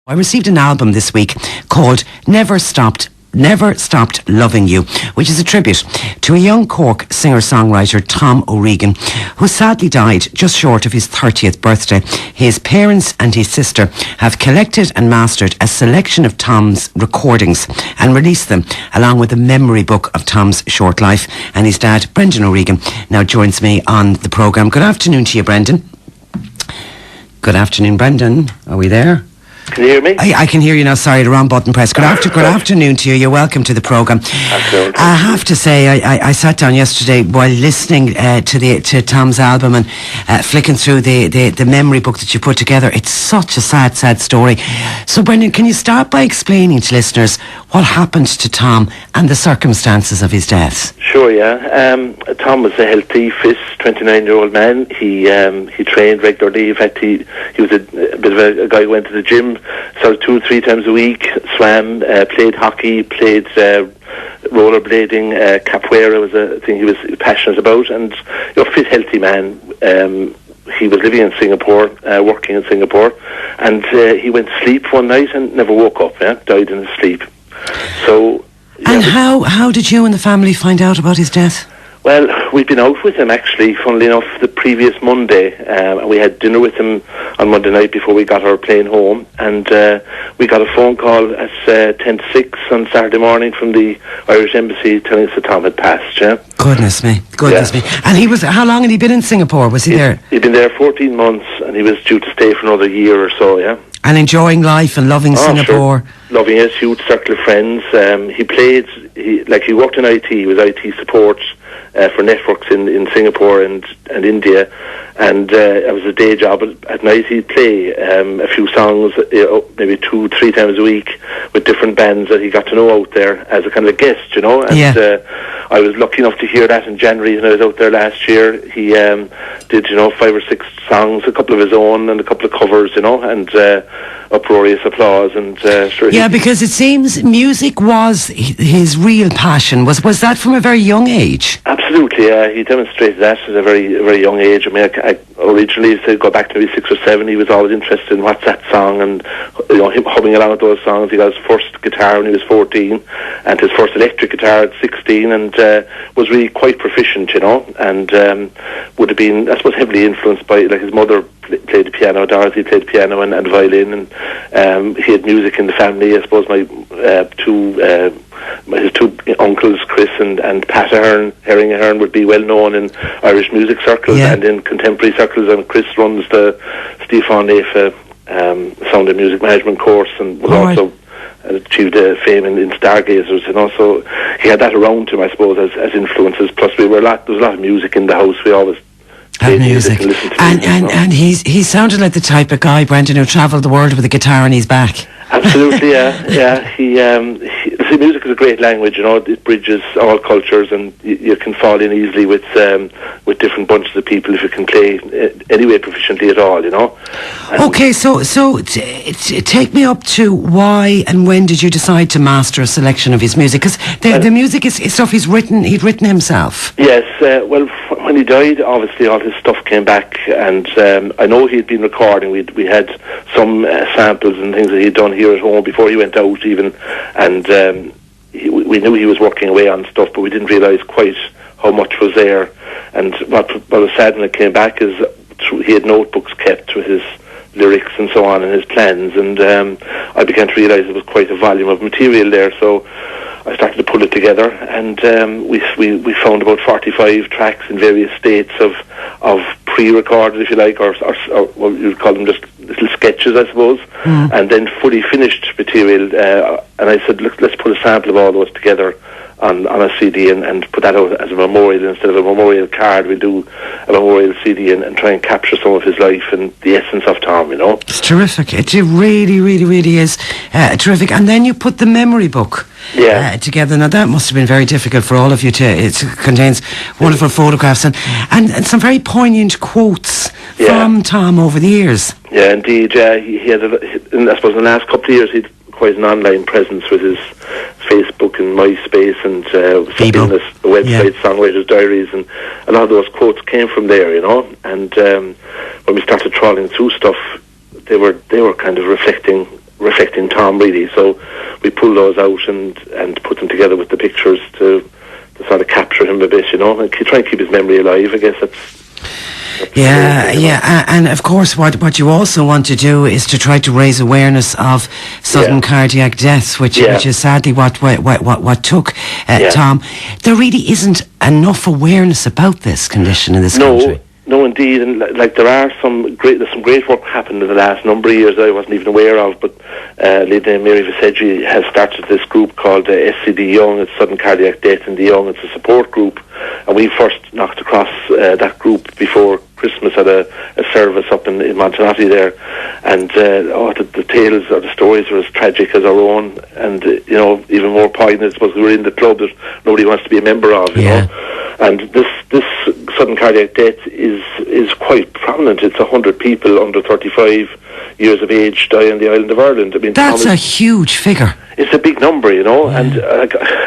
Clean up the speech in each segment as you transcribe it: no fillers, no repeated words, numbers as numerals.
I received an album this week called Never Stopped Loving You, which is a tribute to a young Cork singer-songwriter, Tom O'Regan, who sadly died just short of his 30th birthday. His parents and his sister have collected and mastered a selection of Tom's recordings and released them along with a memory book of Tom's short life. And his dad, Brendan O'Regan, now joins me on the programme. Good afternoon to you, Brendan. Good afternoon, Brendan. Are we there? Can you hear me? I can hear you now. Sorry, the wrong button press. Good afternoon to you. You're welcome to the programme. I have to say, I sat down yesterday while listening to Tom's album and flicking through the memory book that you put together. It's such a sad story. So, Brendan, can you start by explaining to listeners what happened to Tom and the circumstances of his death? Sure, yeah. Tom was a healthy, fit, 29-year-old man. He trained regularly. In fact, he was a bit of a guy who went to the gym sort of 2 or 3 times a week, swam, played hockey, played rollerblading, capoeira was a thing he was passionate about, and fit, healthy man. He was living in Singapore, working in Singapore, and he went to sleep one night and never woke up, died in his sleep. So... And how did you and the family find out about his death? Well, we'd been out with him, actually, funnily enough, the previous Monday. And we had dinner with him on Monday night before we got our plane home. And we got a phone call at 10 to 6 on Saturday morning from the Irish Embassy telling us that Tom had passed, yeah? Goodness me. And how long had he been in Singapore? Was he there? He'd been there 14 months, and he was due to stay for another year or so, yeah? And enjoying life and loving Singapore. Sure. Loving his huge circle of friends. He worked in IT, he was IT support for networks in Singapore and India, and it was a day job. At night he'd play a few songs, maybe 2-3 times a week with different bands that he got to know out there as a kind of a guest, and I was lucky enough to hear that in January when I was out there last year. He did 5 or 6 songs, a couple of his own and a couple of covers, and uproarious applause. And because it seems music was his real passion. Was that from a very young age? Absolutely, he demonstrated that at a very, very young age. I mean, I originally, to go back to maybe 6 or 7, he was always interested in what's that song, and him humming along with those songs. He got his first guitar when he was 14, and his first electric guitar at 16, and was really quite proficient, and would have been, I suppose, heavily influenced by, like, his mother played the piano, Dorothy played the piano and violin, and he had music in the family. I suppose his two uncles, Chris and Pat Herring Ahern, would be well known in Irish music circles and in contemporary circles, and Chris runs the Stefan Nefa sound and music management course, and was also achieved fame in Stargazers, so he had that around him, I suppose, as influences. Plus there was a lot of music in the house. We always had music and he sounded like the type of guy, Brendan, who travelled the world with a guitar on his back. Absolutely, yeah. Music is a great language, it bridges all cultures, and you can fall in easily with different bunches of people if you can play anyway proficiently at all, Okay, so take me up to why and when did you decide to master a selection of his music? Because the music is stuff he'd written himself. Yes, well, when he died, obviously all his stuff came back, and I know he'd been recording. We had some samples and things that he'd done here at home before he went out even, and we knew he was working away on stuff, but we didn't realise quite how much was there. And what was sad when it came back is he had notebooks kept with his lyrics and so on and his plans, and I began to realise there was quite a volume of material there, so I started to pull it together, and we found about 45 tracks in various states of pre-recorded, if you like, or what you'd call them, just little sketches, I suppose, and then fully finished material. And I said, look, let's put a sample of all those together on a CD and put that out as a memorial. Instead of a memorial card, we'll do a memorial CD and try and capture some of his life and the essence of Tom, It's terrific. It really, really, really is terrific. And then you put the memory book together. Now, that must have been very difficult for all of you it contains wonderful photographs and some very poignant quotes from Tom over the years. Yeah, indeed. He had, I suppose, in the last couple of years, he'd quite an online presence with his Facebook and MySpace and website, Songwriters Diaries, and a lot of those quotes came from there, And when we started trawling through stuff, they were kind of reflecting reflecting Tom really. So we pulled those out and put them together with the pictures to sort of capture him a bit, you know, and try and keep his memory alive. I guess that's and of course what you also want to do is to try to raise awareness of sudden cardiac death, which is sadly what took Tom. There really isn't enough awareness about this condition in this country. No, indeed, and like there's some great work happened in the last number of years that I wasn't even aware of. But Lady Mary Messenger has started this group called SCD Young. It's Sudden Cardiac Death in the Young. It's a support group, and we first knocked across that group before Christmas at a service up in Montenotte there, and the tales or the stories were as tragic as our own, and you know, even more poignant. I suppose we were in the club that nobody wants to be a member of, you know. And this sudden cardiac death is quite prominent. It's 100 people under 35 years of age die on the island of Ireland. I mean, that's a huge figure. It's a big number, you know. And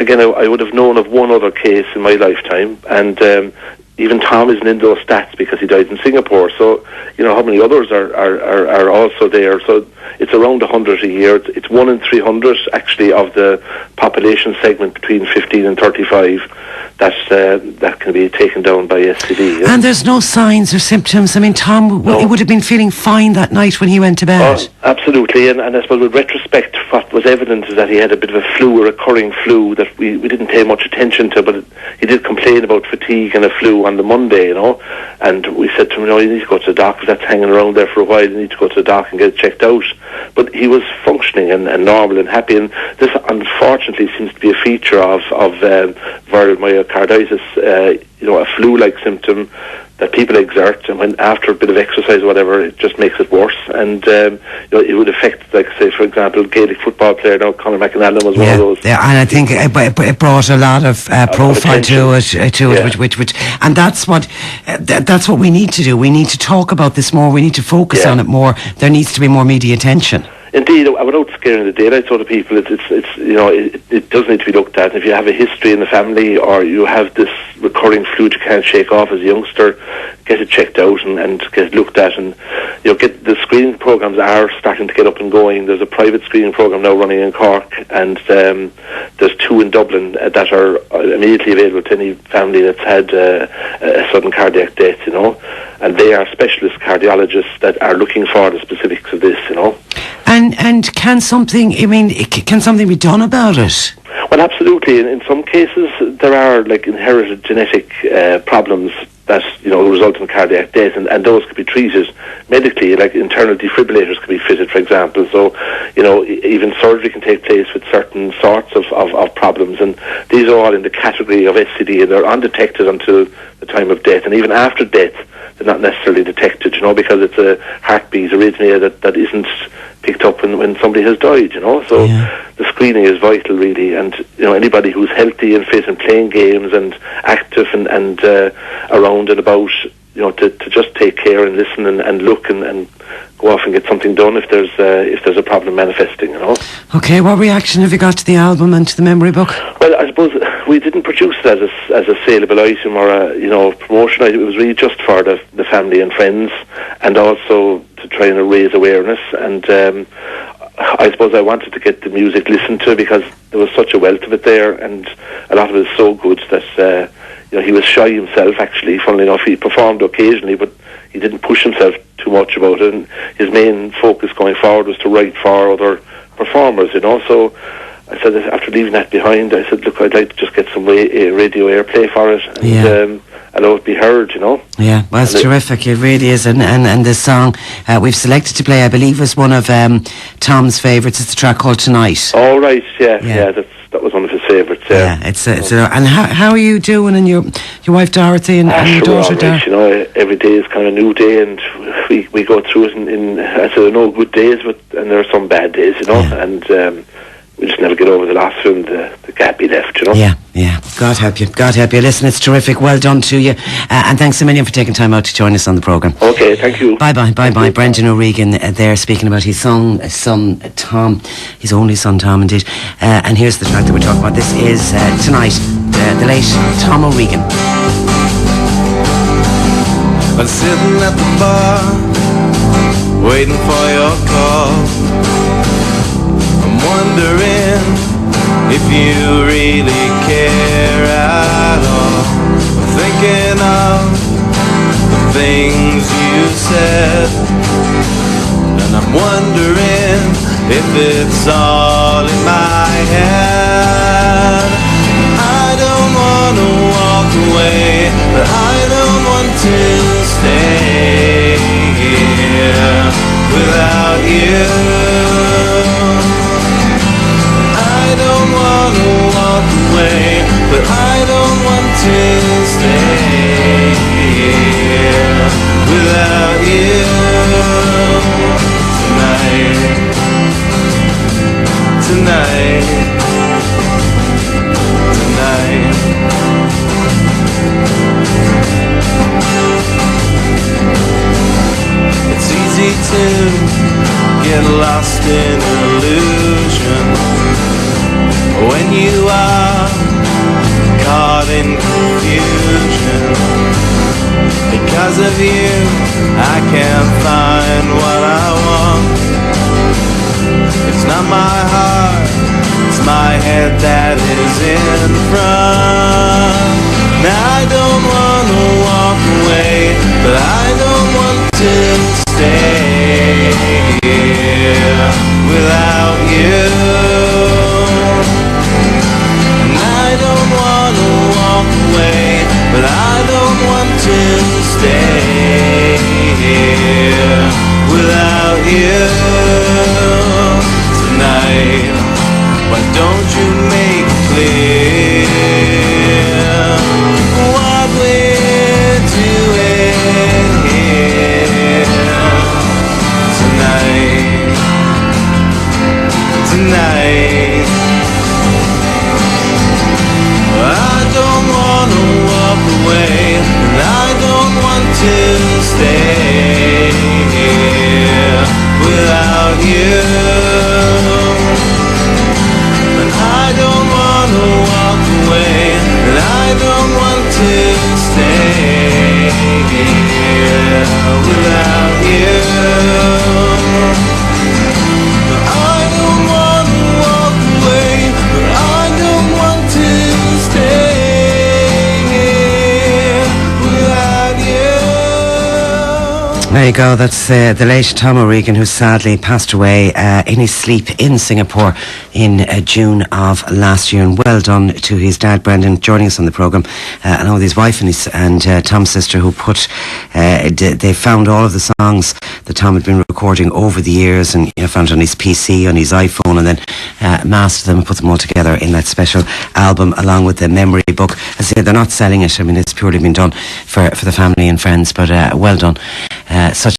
again, I would have known of one other case in my lifetime, and even Tom isn't in those stats because he died in Singapore. So, you know, how many others are also there? So it's around 100 a year. It's 1 in 300 actually of the population segment between 15 and 35 that can be taken down by STD. Yeah? And there's no signs or symptoms. I mean, Tom would have been feeling fine that night when he went to bed. Oh, absolutely. And I suppose with retrospect, what was evident is that he had a bit of a flu, a recurring flu that we didn't pay much attention to, but he did complain about fatigue and a flu on the Monday, you know. And we said to him, you need to go to the doctor. That's hanging around there for a while. You need to go to the doctor and get it checked out. But he was functioning and normal and happy. And this, unfortunately, seems to be a feature of viral myocarditis, a flu-like symptom that people exert, and when after a bit of exercise or whatever, it just makes it worse. And it would affect, like, say, for example, Gaelic football player now, Conor McAnally was one of those. Yeah, and I think it brought a lot of profile to it, which, and that's what we need to do. We need to talk about this more. We need to focus on it more. There needs to be more media attention. Indeed, without scaring the daylights out of people, it does need to be looked at. If you have a history in the family, or you have this recurring flu you can't shake off as a youngster, get it checked out and get it looked at. And get the screening programs are starting to get up and going. There's a private screening program now running in Cork, and there's 2 in Dublin that are immediately available to any family that's had a sudden cardiac death. And they are specialist cardiologists that are looking for the specifics of this. And can something be done about it? Well, absolutely. In some cases, there are inherited genetic problems that result in cardiac death, and those could be treated medically. Like internal defibrillators could be fitted, for example. So, even surgery can take place with certain sorts of problems, and these are all in the category of SCD, and they're undetected until the time of death, and even after death, they're not necessarily detected, because it's a heartbeat arrhythmia that isn't picked up when somebody has died, So the screening is vital, really, and anybody who's healthy and fit and playing games and active and around and about, to just take care and listen and look and go off and get something done if there's a problem manifesting, Okay, what reaction have you got to the album and to the memory book? Well, I suppose we didn't produce it as a saleable item or a promotion item. It was really just for the family and friends, and also to try and raise awareness. And I suppose I wanted to get the music listened to because there was such a wealth of it there, and a lot of it is so good that he was shy himself, actually. Funnily enough, he performed occasionally, but he didn't push himself too much about it, and his main focus going forward was to write for other performers, So I said, after leaving that behind, I said, look, I'd like to just get some radio airplay for it, and allow it to be heard, Yeah, well, it's terrific. It really is. And this song we've selected to play, I believe, was one of Tom's favourites. It's the track called Tonight. Oh, right, yeah, that was one of his favourites. Yeah, it's and how are you doing, and your wife Dorothy and your daughter Dar? Every day is kind of a new day, and we go through it in I said, there are no good days, and there are some bad days, and we just never get over the loss and the gap he left, Yeah. God help you. Listen, it's terrific. Well done to you. And thanks a million for taking time out to join us on the programme. Okay, thank you. Bye. Brendan O'Regan there speaking about his son Tom, his only son Tom, indeed. And here's the track that we're talking about. This is Tonight, the late Tom O'Regan. I'm sitting at the bar, waiting for your call. you really care at all. I'm thinking of the things you said, and I'm wondering if it's all in my head. I don't want to walk away, but I don't want to stay here without you. I don't want to walk away, but I don't want to stay here without you. Tonight, it's easy to get lost in illusion when you are caught in confusion. Because of you, I can't find what I want. It's not my heart, it's my head that is in front. Now I don't want to walk away, but I don't want to stay here without you. And I don't want to walk away, but I don't want to stay here without you. Tonight, why don't you make clear what we're doing here tonight? I don't want to walk away, and I don't want to stay here without you. And I don't want to walk away, and I don't want to stay here without you. I don't want to walk away, but I don't want to stay here without you. There you go, that's the late Tom O'Regan, who sadly passed away in his sleep in Singapore in June of last year. And well done to his dad, Brendan, joining us on the programme, and with his wife and Tom's sister, who put, they found all of the songs that Tom had been recording over the years, and found on his PC, on his iPhone, and then mastered them and put them all together in that special album along with the memory book. As I say, they're not selling it. I mean, it's purely been done for the family and friends, but well done. Such